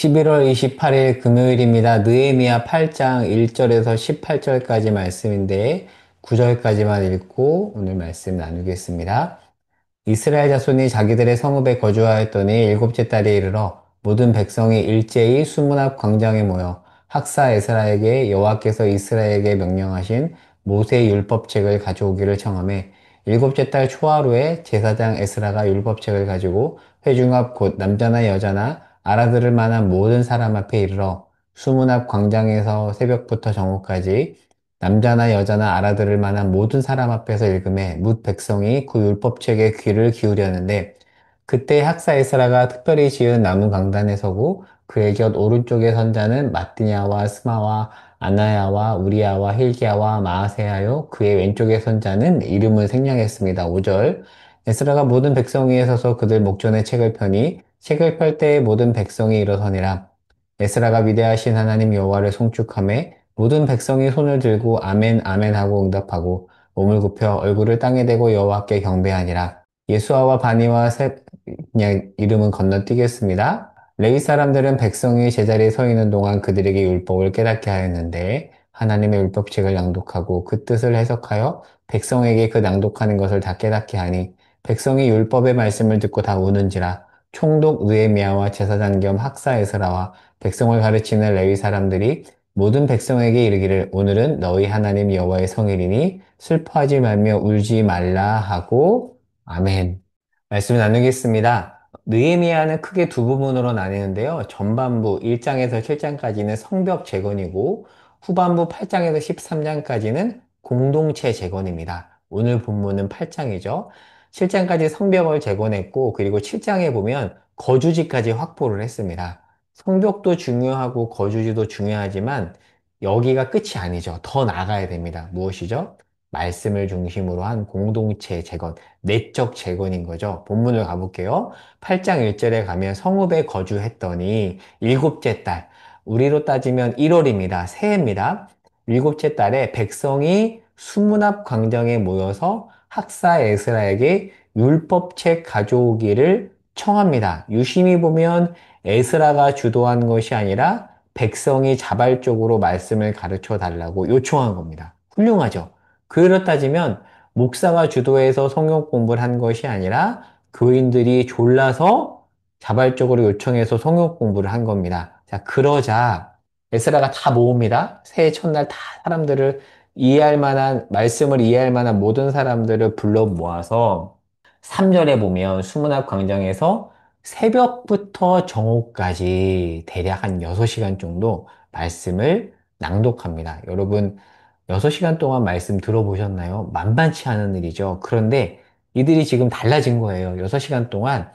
11월 28일 금요일입니다. 느헤미야 8장 1절에서 18절까지 말씀인데 9절까지만 읽고 오늘 말씀 나누겠습니다. 이스라엘 자손이 자기들의 성읍에 거주하였더니 일곱째 달에 이르러 모든 백성이 일제히 수문 앞 광장에 모여 학사 에스라에게 여호와께서 이스라엘에게 명령하신 모세의 율법책을 가져오기를 청하매 일곱째 달 초하루에 제사장 에스라가 율법책을 가지고 회중 앞 곧 남자나 여자나 알아들을 만한 모든 사람 앞에 이르러 수문 앞 광장에서 새벽부터 정오까지 남자나 여자나 알아들을 만한 모든 사람 앞에서 읽음에 뭇 백성이 그 율법책에 귀를 기울였는데 그때 학사 에스라가 특별히 지은 나무 강단에 서고 그의 곁 오른쪽에 선 자는 마띠냐와 스마와 아나야와 우리야와 힐기야와 마아세야요 그의 왼쪽에 선 자는 이름을 생략했습니다. 5절 에스라가 모든 백성 위에 서서 그들 목전에 책을 펴니 책을 펼 때에 모든 백성이 일어서니라. 에스라가 위대하신 하나님 여호와를 송축하며 모든 백성이 손을 들고 아멘 아멘 하고 응답하고 몸을 굽혀 얼굴을 땅에 대고 여호와께 경배하니라. 예수아와 바니와 그냥 이름은 건너뛰겠습니다. 레위 사람들은 백성이 제자리에 서 있는 동안 그들에게 율법을 깨닫게 하였는데 하나님의 율법책을 낭독하고 그 뜻을 해석하여 백성에게 그 낭독하는 것을 다 깨닫게 하니 백성이 율법의 말씀을 듣고 다 우는지라. 총독 느헤미야와 제사장 겸 학사 에스라와 백성을 가르치는 레위 사람들이 모든 백성에게 이르기를 오늘은 너희 하나님 여호와의 성일이니 슬퍼하지 말며 울지 말라 하고 아멘. 말씀을 나누겠습니다. 느헤미야는 크게 두 부분으로 나뉘는데요. 전반부 1장에서 7장까지는 성벽 재건이고 후반부 8장에서 13장까지는 공동체 재건입니다. 오늘 본문은 8장이죠. 7장까지 성벽을 재건했고 그리고 7장에 보면 거주지까지 확보를 했습니다. 성벽도 중요하고 거주지도 중요하지만 여기가 끝이 아니죠. 더 나가야 됩니다. 무엇이죠? 말씀을 중심으로 한 공동체 재건. 내적 재건인 거죠. 본문을 가볼게요. 8장 1절에 가면 성읍에 거주했더니 일곱째 달, 우리로 따지면 1월입니다. 새해입니다. 일곱째 달에 백성이 수문 앞 광장에 모여서 학사 에스라에게 율법책 가져오기를 청합니다. 유심히 보면 에스라가 주도한 것이 아니라 백성이 자발적으로 말씀을 가르쳐 달라고 요청한 겁니다. 훌륭하죠? 그렇 따지면 목사가 주도해서 성경 공부를 한 것이 아니라 교인들이 졸라서 자발적으로 요청해서 성경 공부를 한 겁니다. 자, 그러자 에스라가 다 모읍니다. 새해 첫날 다 사람들을 이해할 만한, 말씀을 이해할 만한 모든 사람들을 불러 모아서 3절에 보면 수문학 광장에서 새벽부터 정오까지 대략 한 6시간 정도 말씀을 낭독합니다. 여러분, 6시간 동안 말씀 들어보셨나요? 만만치 않은 일이죠. 그런데 이들이 지금 달라진 거예요. 6시간 동안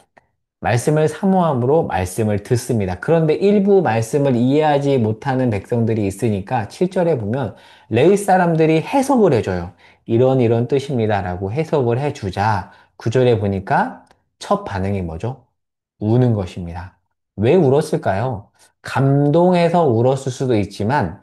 말씀을 사모함으로 말씀을 듣습니다. 그런데 일부 말씀을 이해하지 못하는 백성들이 있으니까 7절에 보면 레위 사람들이 해석을 해줘요. 이런 뜻입니다라고 해석을 해주자 9절에 보니까 첫 반응이 뭐죠? 우는 것입니다. 왜 울었을까요? 감동해서 울었을 수도 있지만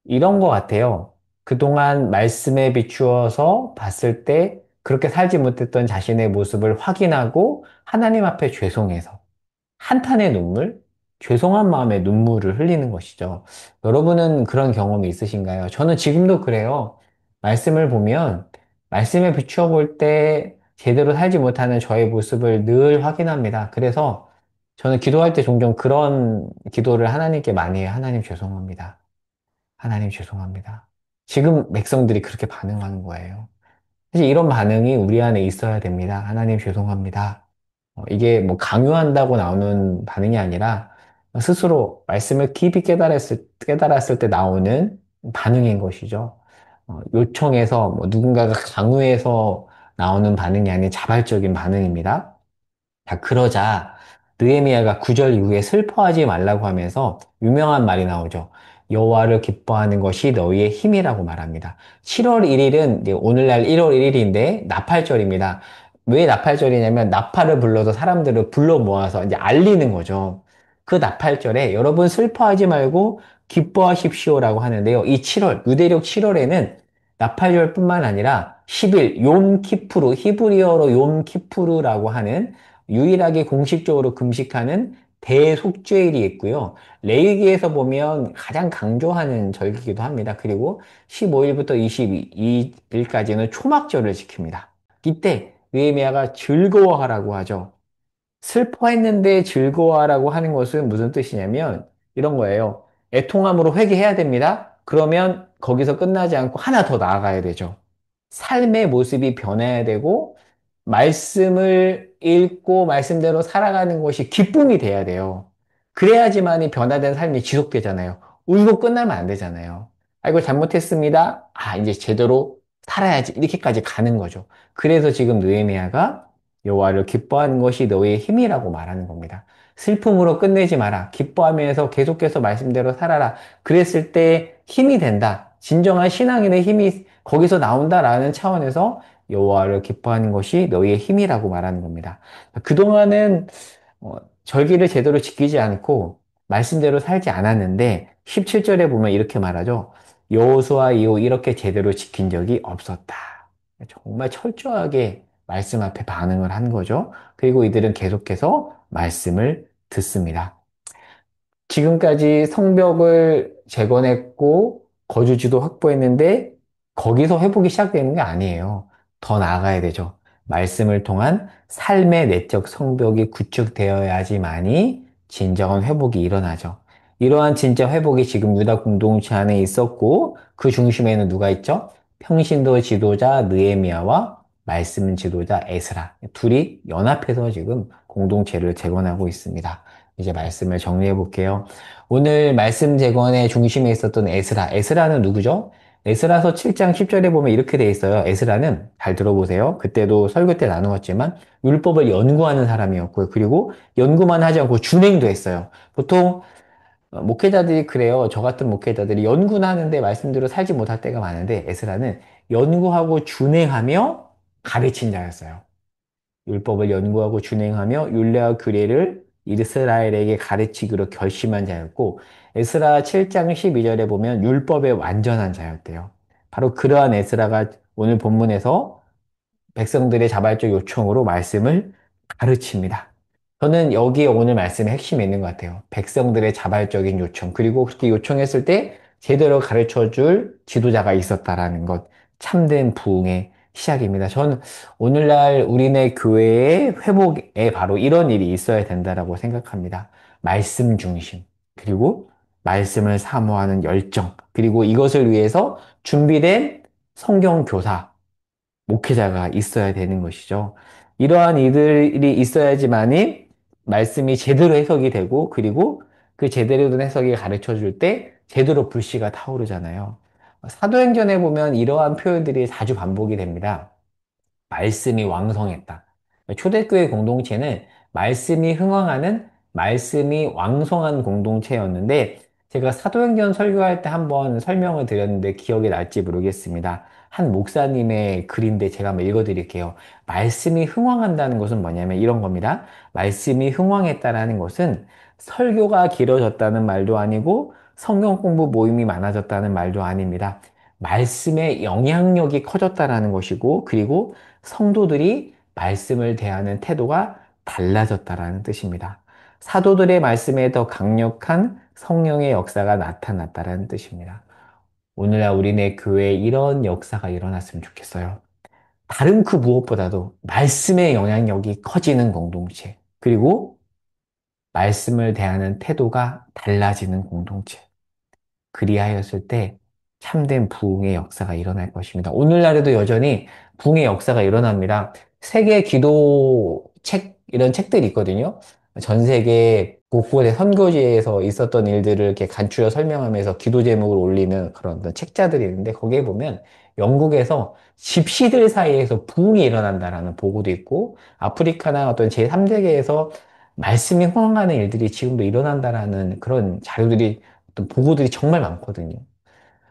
이런 것 같아요. 그동안 말씀에 비추어서 봤을 때 그렇게 살지 못했던 자신의 모습을 확인하고 하나님 앞에 죄송해서 한탄의 눈물, 죄송한 마음에 눈물을 흘리는 것이죠. 여러분은 그런 경험이 있으신가요? 저는 지금도 그래요. 말씀을 보면 말씀에 비추어 볼 때 제대로 살지 못하는 저의 모습을 늘 확인합니다. 그래서 저는 기도할 때 종종 그런 기도를 하나님께 많이 해요. 하나님 죄송합니다. 하나님 죄송합니다. 지금 백성들이 그렇게 반응하는 거예요. 사실 이런 반응이 우리 안에 있어야 됩니다. 하나님 죄송합니다. 이게 뭐 강요한다고 나오는 반응이 아니라 스스로 말씀을 깊이 깨달았을 때 나오는 반응인 것이죠. 요청해서 뭐 누군가가 강요해서 나오는 반응이 아닌 자발적인 반응입니다. 자, 그러자 느헤미야가 9절 이후에 슬퍼하지 말라고 하면서 유명한 말이 나오죠. 여호와를 기뻐하는 것이 너희의 힘이라고 말합니다. 7월 1일은 오늘날 1월 1일인데 나팔절입니다. 왜 나팔절이냐면 나팔을 불러서 사람들을 불러 모아서 이제 알리는 거죠. 그 나팔절에 여러분 슬퍼하지 말고 기뻐하십시오라고 하는데요. 이 7월, 유대력 7월에는 나팔절뿐만 아니라 10일 욤 키푸르, 히브리어로 욤 키푸르라고 하는 유일하게 공식적으로 금식하는 대속죄일이 있고요. 레위기에서 보면 가장 강조하는 절기이기도 합니다. 그리고 15일부터 22일까지는 초막절을 지킵니다. 이때 느헤미야가 즐거워하라고 하죠. 슬퍼했는데 즐거워하라고 하는 것은 무슨 뜻이냐면 이런 거예요. 애통함으로 회개해야 됩니다. 그러면 거기서 끝나지 않고 하나 더 나아가야 되죠. 삶의 모습이 변해야 되고 말씀을 읽고 말씀대로 살아가는 것이 기쁨이 돼야 돼요. 그래야지만이 변화된 삶이 지속되잖아요. 울고 끝나면 안 되잖아요. 아이고 잘못했습니다. 아 이제 제대로 살아야지 이렇게까지 가는 거죠. 그래서 지금 느헤미야가 여호와를 기뻐하는 것이 너의 힘이라고 말하는 겁니다. 슬픔으로 끝내지 마라. 기뻐하면서 계속해서 말씀대로 살아라. 그랬을 때 힘이 된다. 진정한 신앙인의 힘이 거기서 나온다라는 차원에서 여호와를 기뻐하는 것이 너희의 힘이라고 말하는 겁니다. 그동안은 어, 절기를 제대로 지키지 않고 말씀대로 살지 않았는데 17절에 보면 이렇게 말하죠. 여호수아 이후 이렇게 제대로 지킨 적이 없었다. 정말 철저하게 말씀 앞에 반응을 한 거죠. 그리고 이들은 계속해서 말씀을 듣습니다. 지금까지 성벽을 재건했고 거주지도 확보했는데 거기서 회복이 시작되는 게 아니에요. 더 나아가야 되죠. 말씀을 통한 삶의 내적 성벽이 구축되어야지만이 진정한 회복이 일어나죠. 이러한 진짜 회복이 지금 유다 공동체 안에 있었고 그 중심에는 누가 있죠? 평신도 지도자 느헤미야와 말씀 지도자 에스라 둘이 연합해서 지금 공동체를 재건하고 있습니다. 이제 말씀을 정리해 볼게요. 오늘 말씀 재건의 중심에 있었던 에스라. 에스라는 누구죠? 에스라서 7장 10절에 보면 이렇게 돼 있어요. 에스라는 잘 들어보세요. 그때도 설교 때 나누었지만 율법을 연구하는 사람이었고요. 그리고 연구만 하지 않고 준행도 했어요. 보통 목회자들이 그래요. 저 같은 목회자들이 연구는 하는데 말씀대로 살지 못할 때가 많은데 에스라는 연구하고 준행하며 가르친 자였어요. 율법을 연구하고 준행하며 율례와 규례를 이스라엘에게 가르치기로 결심한 자였고 에스라 7장 12절에 보면 율법의 완전한 자였대요. 바로 그러한 에스라가 오늘 본문에서 백성들의 자발적 요청으로 말씀을 가르칩니다. 저는 여기에 오늘 말씀의 핵심이 있는 것 같아요. 백성들의 자발적인 요청, 그리고 그렇게 요청했을 때 제대로 가르쳐 줄 지도자가 있었다라는 것, 참된 부흥의 시작입니다. 저는 오늘날 우리네 교회의 회복에 바로 이런 일이 있어야 된다라고 생각합니다. 말씀 중심, 그리고 말씀을 사모하는 열정, 그리고 이것을 위해서 준비된 성경 교사, 목회자가 있어야 되는 것이죠. 이러한 이들이 있어야지만이 말씀이 제대로 해석이 되고 그리고 그 제대로 된 해석이 가르쳐 줄 때 제대로 불씨가 타오르잖아요. 사도행전에 보면 이러한 표현들이 자주 반복이 됩니다. 말씀이 왕성했다. 초대교회 공동체는 말씀이 흥왕하는 말씀이 왕성한 공동체였는데 제가 사도행전 설교할 때 한번 설명을 드렸는데 기억이 날지 모르겠습니다. 한 목사님의 글인데 제가 한번 읽어드릴게요. 말씀이 흥왕한다는 것은 뭐냐면 이런 겁니다. 말씀이 흥왕했다라는 것은 설교가 길어졌다는 말도 아니고 성경 공부 모임이 많아졌다는 말도 아닙니다. 말씀의 영향력이 커졌다라는 것이고 그리고 성도들이 말씀을 대하는 태도가 달라졌다라는 뜻입니다. 사도들의 말씀에 더 강력한 성령의 역사가 나타났다라는 뜻입니다. 오늘날 우리네 교회에 이런 역사가 일어났으면 좋겠어요. 다른 그 무엇보다도 말씀의 영향력이 커지는 공동체, 그리고 말씀을 대하는 태도가 달라지는 공동체. 그리하였을 때 참된 부흥의 역사가 일어날 것입니다. 오늘날에도 여전히 부흥의 역사가 일어납니다. 세계 기도 책, 이런 책들이 있거든요. 전 세계 곳곳의 선교지에서 있었던 일들을 이렇게 간추려 설명하면서 기도 제목을 올리는 그런 어떤 책자들이 있는데 거기에 보면 영국에서 집시들 사이에서 부흥이 일어난다라는 보고도 있고 아프리카나 어떤 제3세계에서 말씀이 흥황하는 일들이 지금도 일어난다라는 그런 자료들이 또 보고들이 정말 많거든요.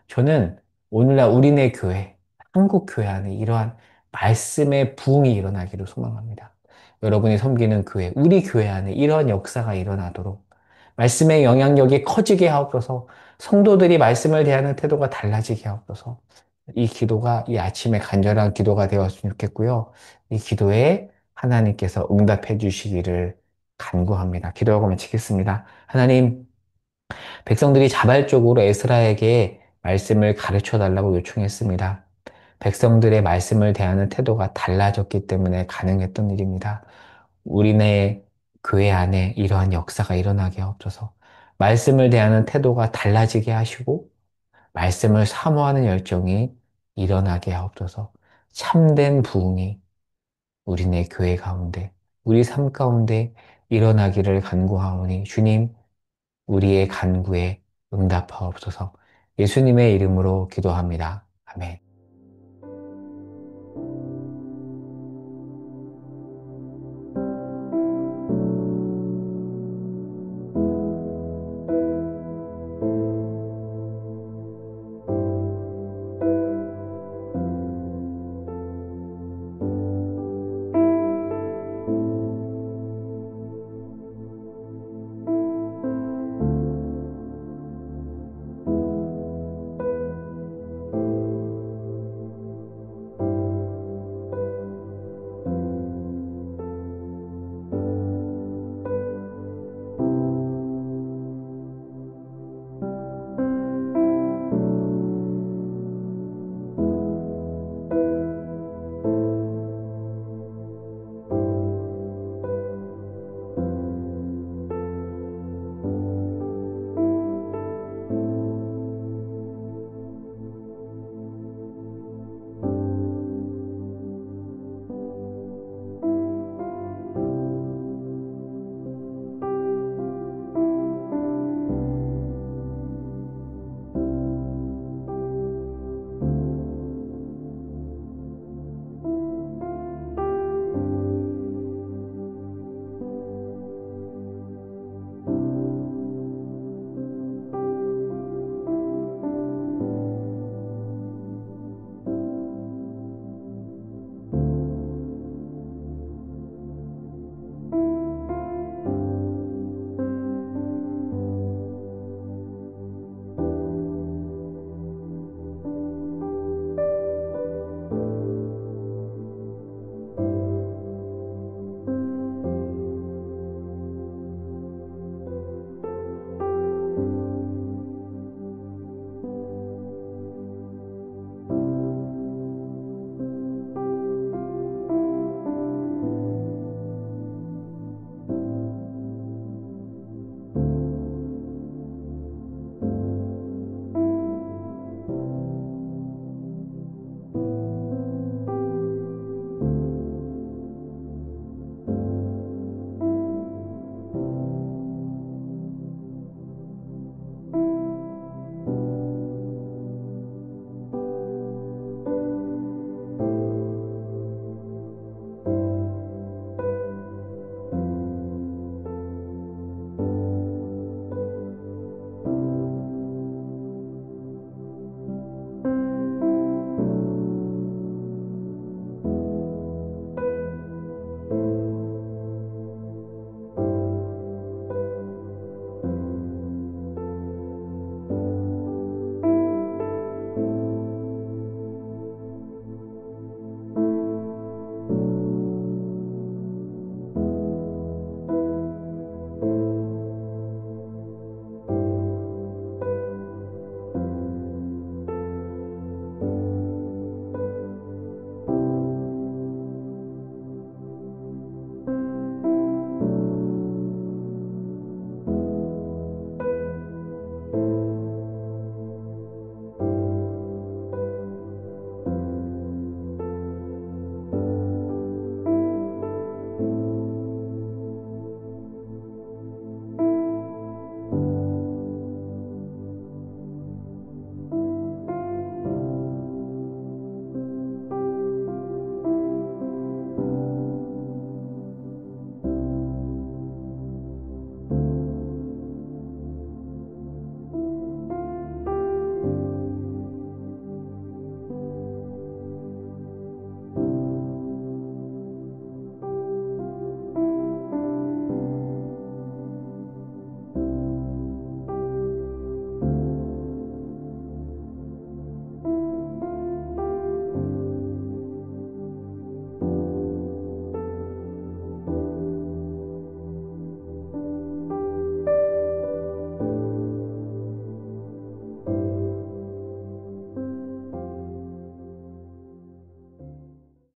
저는 오늘날 우리네 교회, 한국 교회 안에 이러한 말씀의 부흥이 일어나기를 소망합니다. 여러분이 섬기는 교회, 우리 교회 안에 이러한 역사가 일어나도록 말씀의 영향력이 커지게 하옵소서, 성도들이 말씀을 대하는 태도가 달라지게 하옵소서, 이 기도가 이 아침에 간절한 기도가 되었으면 좋겠고요. 이 기도에 하나님께서 응답해 주시기를 간구합니다. 기도하고 마치겠습니다. 하나님, 백성들이 자발적으로 에스라에게 말씀을 가르쳐 달라고 요청했습니다. 백성들의 말씀을 대하는 태도가 달라졌기 때문에 가능했던 일입니다. 우리네 교회 안에 이러한 역사가 일어나게 하옵소서. 말씀을 대하는 태도가 달라지게 하시고, 말씀을 사모하는 열정이 일어나게 하옵소서. 참된 부흥이 우리네 교회 가운데, 우리 삶 가운데 일어나기를 간구하오니 주님, 우리의 간구에 응답하옵소서. 예수님의 이름으로 기도합니다. 아멘.